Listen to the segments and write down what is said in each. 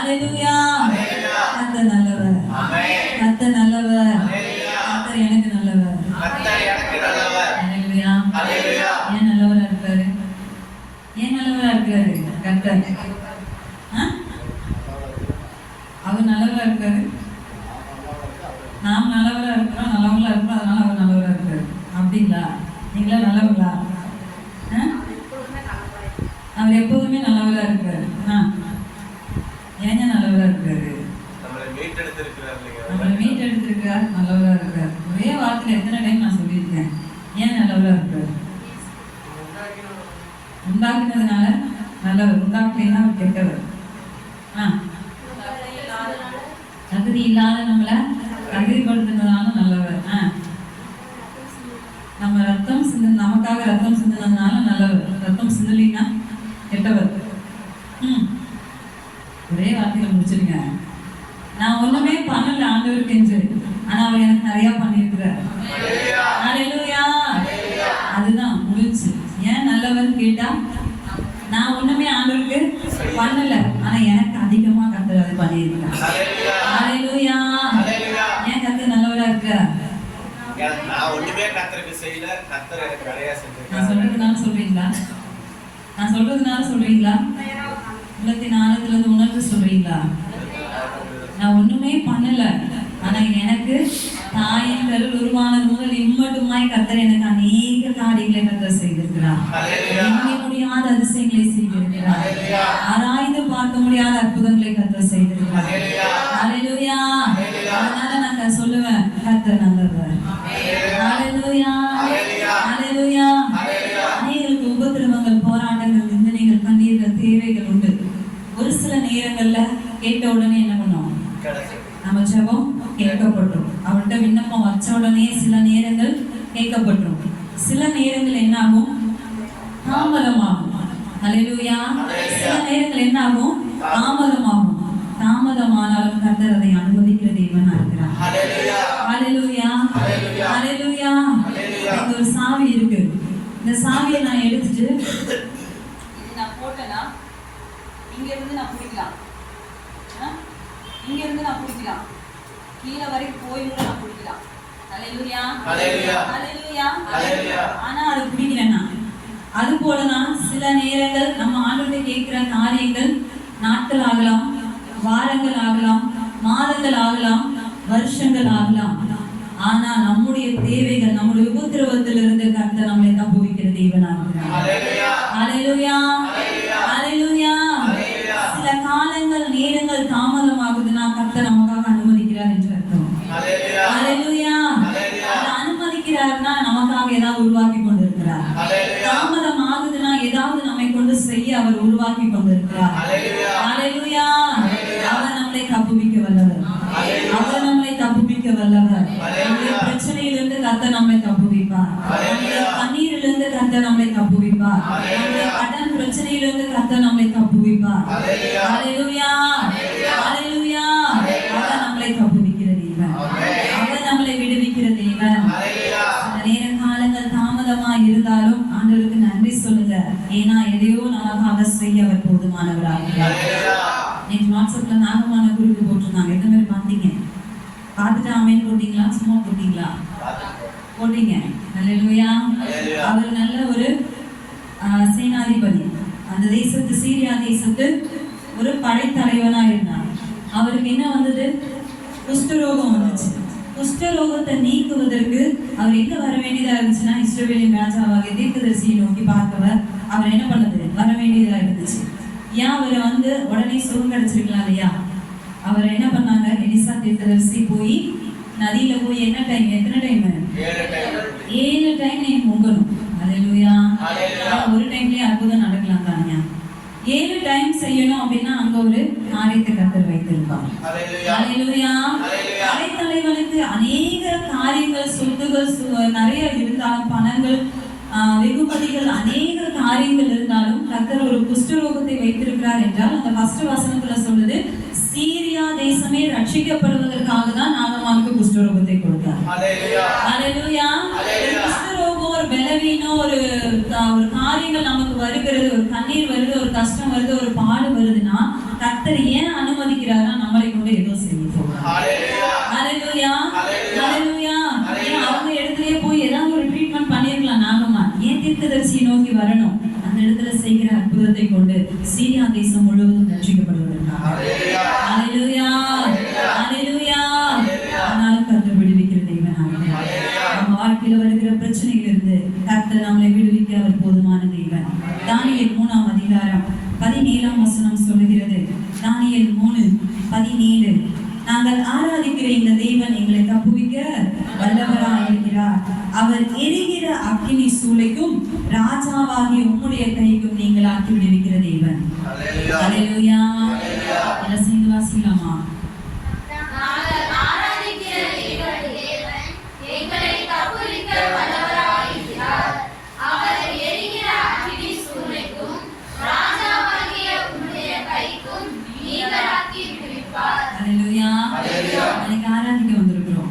அல்லேலூயா. கர்த்தர் நல்லவர். கர்த்தர் நல்லவர். கர்த்தர் எனக்கு நல்லவர். அல்லேலூயா. ஏன் நல்லவரா இருக்காரு? ஏன் நல்லவரா இருக்காரு கர்த்தர்? அவர் நல்லவரா இருக்காரு. நாம் நல்லவரா இருக்கிறோம், நல்லவங்களா இருக்கிறோம், அதனால அவர் நல்லவரா இருக்காரு. அப்படிங்களா? நீங்களா நல்லவங்களா? அவர் எப்போதுமே நல்லவரா இருக்காரு. ஏங்க நல்லவரா இருக்காரு? நம்மளை மீட் எடுத்திருக்கிறார், நல்லவரா இருக்காரு. ஒரே வார்த்தையில எத்தனை டைம் நான் சொல்லியிருக்கேன். ஏன் நல்லவரா இருக்காரு? உண்டாக்குனதுனால நல்லவர், உண்டாக்குனா கெட்டவர். தகுதி இல்லாத நம்மளை தகுதிப்படுத்தினதால நல்லவர். நம்ம ரத்தம் சிந்த, நமக்காக ரத்தம் சிந்தினதுனால நல்லவர். ரத்தம் சிந்தலினா கெட்டவர். ஒரே வார்த்தையில முடிச்சிருங்க. நான் ஒண்ணுமே பண்ணல ஆண்டவருக்கு என்று, ஆனா அவர் எனக்கு நிறைய பண்ணியிருக்கிறார். அல்லேலூயா. அதுதான் முடிச்சு. ஏன் நல்லவர் கேட்டா, நான் ஒண்ணுமே ஆண்டவருக்கு பண்ணல, ஆனா எனக்கு அதிகமா கர்த்தர் அதை பண்ணியிருக்கிறார். அல்லேலூயா. ஏன் கர்த்தர் நல்லவரா இருக்கார்? நான் ஒண்ணுமே கர்த்தருக்கு செய்யல, கர்த்தர் எனக்கு நிறைய செஞ்சிருக்கார். நான் சொல்றதுனால சொல்றீங்களா? நான் சொல்றதுனால சொல்றீங்களா? உள்ளத்தின் ஆழத்துல இருந்து உணர்ந்து சொல்றீங்களா? நான் ஒண்ணுமே பண்ணல, ஆனா எனக்கு தாயின் கருவில் உருவானது முதல் இம்மட்டுமாய் கர்த்தர் எனக்கு அநேக காரியங்களை கர்த்தர் செய்திருக்கிறார். எண்ண முடியாத அதிசயங்களை செய்திருக்கிறார். ஆராய்ந்து பார்க்க முடியாத அற்புதங்களை கர்த்தர் செய்திருக்கிறார். அல்லேலூயா. அதனால நான் சொல்லுவேன், கர்த்தர் நல்லவர். அல்லேலூயா. அல்லேலூயா. அநேகருக்கு உபத்திரவங்கள், போராட்டங்கள், நிந்தனைகள், கண்ணீர்கள், தேவைகள் உண்டு. ஒரு சில நேரங்கள்ல கேட்ட உடனே என்ன பண்ணுவோம்? நம்ம ஜெபம் கேட்கப்பட்டோம். அவர்கிட்ட விண்ணப்பம் வச்ச உடனே சில நேரங்கள் கேட்கப்பட்டோம். சில நேரங்கள் என்ன ஆகும்? தாமதமாகும். அல்லேலூயா. சில நேரங்கள் என்ன ஆகும்? தாமதமாகும். தாமதமானாலும் கர்த்தர் அதை அனுமதிக்கிற தேவனா இருக்கிறார். அல்லேலூயா. அல்லேலூயா. இங்க ஒரு சாவி இருக்கு. இந்த சாவியை நான் எடுத்துட்டு நான் போட்டேன்னா இங்க இருந்து நான் பிடிக்கலாம், இங்க இருந்து நான் பிடிக்கலாம், கீழே வரைக்கும் போய் கூட நான் பிடிக்கலாம். அல்லேலூயா. அல்லேலூயா. ஆனா அது பிடிக்கலன்னா, அது போலதான் சில நேரங்கள் நம்ம ஆண்டவர்கிட்ட கேட்கிற காரியங்கள் நாட்கள் ஆகலாம், வாரங்கள் ஆகலாம், மாதங்கள் ஆகலாம், வருஷங்கள் ஆகலாம். ஆனா நம்முடைய தேவைகள், நம்முடைய உபத்திரவத்திலிருந்து கர்த்தர் நம்மை தப்புவிக்கிற தேவனாக இருக்கிறார். அல்லேலூயா. அல்லேலூயா. சில காலங்கள், நேரங்கள் தாமதமாகுதுன்னா கர்த்தர் நமக்காக அனுமதிக்கிறார் என்று அர்த்தம். அல்லேலூயா. அனுமதிக்கிறார்னா நமக்காக ஏதாவது உருவாக்கி கொண்டிருக்கிறார். தாமதம் ஆகுதுன்னா ஏதாவது நம்மை கொண்டு செய்ய அவர் உருவாக்கி கொண்டிருக்கிறார். அல்லேலூயா. அவர் நம்மளை தப்புவிக்க வல்லவர். அவர் நம்மளை தப்புவிக்க வல்லவர். நம்முடைய பிரச்சனையிலிருந்து கர்த்தர் நம்மை தப்புவிப்பார். நம்முடைய கண்ணீரிலிருந்து கர்த்தர் நம்மை தப்புவிப்பார். நம்முடைய கடன் பிரச்சனையிலிருந்து கர்த்தர் நம்மை தப்புவிப்பார். அல்லேலூயா. அல்லேலூயா. அவர் நம்மளை தப்புவிக்கிற தேவன். அவர் நம்மளை விடுவிக்கிற தேவன். சில நேர காலங்கள் தாமதமா இருந்தாலும் ஆண்டவருக்கு நன்றி சொல்லுங்க. ஏன்னா எதையோ நமக்காக செய்ய அவர் போதுமானவராக. நேற்று வாட்ஸ்அப்ல நாகமான குறிப்பு போட்டிருந்தாங்க. எந்த மாதிரி பார்த்தீங்க? பார்த்துட்டு ஆமேன் போட்டீங்களா? சும்மா போட்டீங்களா? போட்டீங்க. அல்லேலூயா. அவர் நல்ல ஒரு சேனாதிபதி. அந்த தேசத்து, சீரியா தேசத்து ஒரு படைத்தலைவனா இருந்தார். அவருக்கு என்ன வந்தது? குஷ்டரோகம் வந்துச்சு. குஷ்டரோகத்தை நீக்குவதற்கு அவர் எங்க வர வேண்டியதா இருந்துச்சுன்னா, இஸ்ரவேலின் ராஜாவாகிய தீர்க்கதரிசியை நோக்கி பார்க்கவர் அவர் என்ன பண்ணது? வர வேண்டியதா இருந்துச்சு. ஏன் அவரை உடனே சுகம் கிடைச்சிருக்கலாம் இல்லையா? அவர் என்ன பண்ணாங்க? எலிசா தீர்க்கதரிசி போய் நதியில போய் என்ன டைம்? எத்தனை டைம்? 7 டைம் நீ முங்கணும். அல்லேலூயா. ஒரு டைம்லயே அற்புதம் நடக்கலாம் தானே. 7 டைம் செய்யணும் அப்படின்னா அங்க ஒரு காரியத்தை கர்த்தர் வைத்திருப்பார். அல்லேலூயா. படைத்தலைவனுக்கு அநேக காரியங்கள், சொத்துகள் நிறைய இருந்தாலும், பணங்கள், வெகுமதிகள், அநேக காரியங்கள் இருந்தாலும் கர்த்தர் ஒரு குஷ்டரோகத்தை வைத்திருக்கிறார் என்றால் அந்த ஃபர்ஸ்ட் வசனத்துல சொல்லுது, சீரியா தேசமே ரட்சிக்கப்படுவதற்காக தான் நாகமானுக்கு குஷ்டரோகத்தை கொடுத்தார். அல்லேலூயா. குஷ்டரோகம் ஒரு பலவீனம், ஒரு காரியங்கள் நமக்கு வருகிறது, ஒரு கண்ணீர் வருது, ஒரு கஷ்டம் வருது, ஒரு பாடு வருதுன்னா கர்த்தர் ஏன் அனுமதிக்க அனுமதிக்கிறாரா நம்மளை கொண்டு ஏதோ செய்ய போகிறார். ஹalleluya ஹalleluya. ஏன் அவங்க இடத்துலயே போய் ஏதாவது ஒரு ட்ரீட்மெண்ட் பண்ணிருக்கலாம். நாமமா ஏன் தீர்க்கதரிசியை நோக்கி வரணும்? அந்த இடத்துல செய்கிற அற்புதத்தை கொண்டு சீரியா தேசம் முழுவதும் ரட்சிக்கப்படுவதற்காக. ஹalleluya ஹalleluya. ஆனாலும் கர்த்தர் விடுவிக்கிற தேவனாக நம்ம வாழ்க்கையில வருகிற பிரச்சனைகளிலிருந்து கர்த்தர் நம்மளை விடுவிக்க அவர் போதுமான தேவன். தானியேல் 3ஆம் அதிகாரம் 17ஆம் வசனம் சொல்லுகிறது. தானியேல் 3:17. நாங்கள் ஆராதிக்கிற இந்த தேவன் எங்களை தப்புவிக்க வல்லவராய் இருக்கிறார். அவர் எரிகிற அக்கினி சூளைக்கும் ராஜாவாகிய உம்முடைய கைக்கும் நீங்கள் ஆக்கி விடுவிக்கிற தேவன். ஹalleluya. எல்லாம் சேர்ந்து வாசிக்கலாமா? ஹalleluya. இன்னைக்கு ஆராதிக்க வந்திருக்கிறோம்.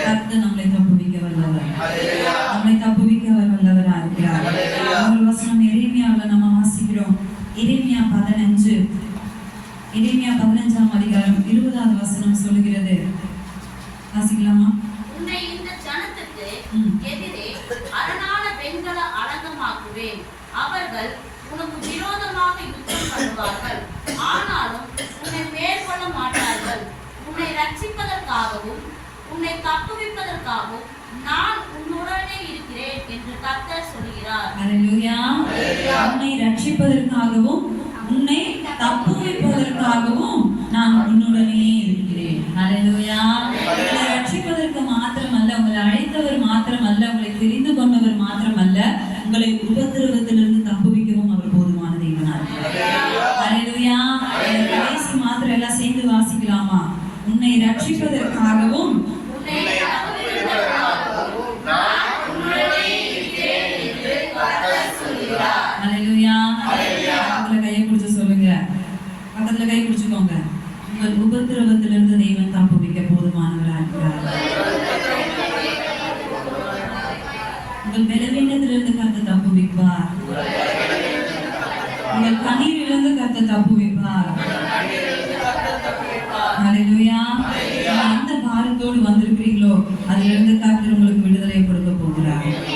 கர்த்தர் நம்மளை தப்புவிக்க வல்லவர். நம்மளை தப்புவிக்க அவர் வல்லவராக இருக்கிறார். ஒரு வசனம் எரேமியாவில் நம்ம வாசிக்கிறோம். எரேமியா 15ஆம் அதிகாரம் 20வது வசனம் சொல்லுகிறது. வாசிக்கலாமா? உன்னை இந்த ஜனத்துக்கு எதிரே அரணான பெண்களை அடக்கமாக்குவேன். அவர்கள் உனக்கு விரோதமாக யுத்தம் பண்ணுவார்கள், ஆனாலும் உன்னை மேற்கொள்ள மாட்டார்கள். உன்னை ரட்சிப்பதற்காகவும் உன்னை தப்புவிப்பதற்காகவும் நான் உன்னுடனே இருக்கிறேன் என்று கர்த்தர் சொல்கிறார். ஹalleluya. உன்னை ரட்சிப்பதற்காகவும் உன்னை தப்புவிப்பதற்காகவும் நான் உன்னுடனே இருக்கிறேன். ஹalleluya. உங்களை ரட்சிப்பதற்கு மாத்திரமல்ல, உங்களை அழைத்தவர் மாத்திரமல்ல, உங்களை தெரிந்து கொண்டவர் மாத்திரமல்ல, உங்களை உபத்திரவத்திலிருந்து தப்புவிக்கவும் அவர் போதுமான தேவனாக இருக்கிறார். ஹalleluya. கடைசி மாத்திரம் எல்லாம் சேர்ந்து வாசிக்கலாமா? உன்னை ரட்சிப்பதற்காகவும் உன்னை தப்புவிப்பதற்காகவும் நான் உன்னுடனே இருக்கிறேன் என்று கர்த்தர் சொல்கிறார். ஹalleluya. பக்கத்துல கையை பிடிச்சு சொல்லுங்க. பக்கத்துல கை பிடிச்சுக்கோங்க. உங்கள் உபத்திரவத்திலிருந்து தேவன் தப்புவிக்க போதுமானவராக இருக்கிறார். உங்கள் பலவீனத்திலிருந்து கர்த்தர் தப்புவிப்பார். உங்கள் கண்ணீரிலிருந்து கர்த்தர் தப்புவிப்பார்.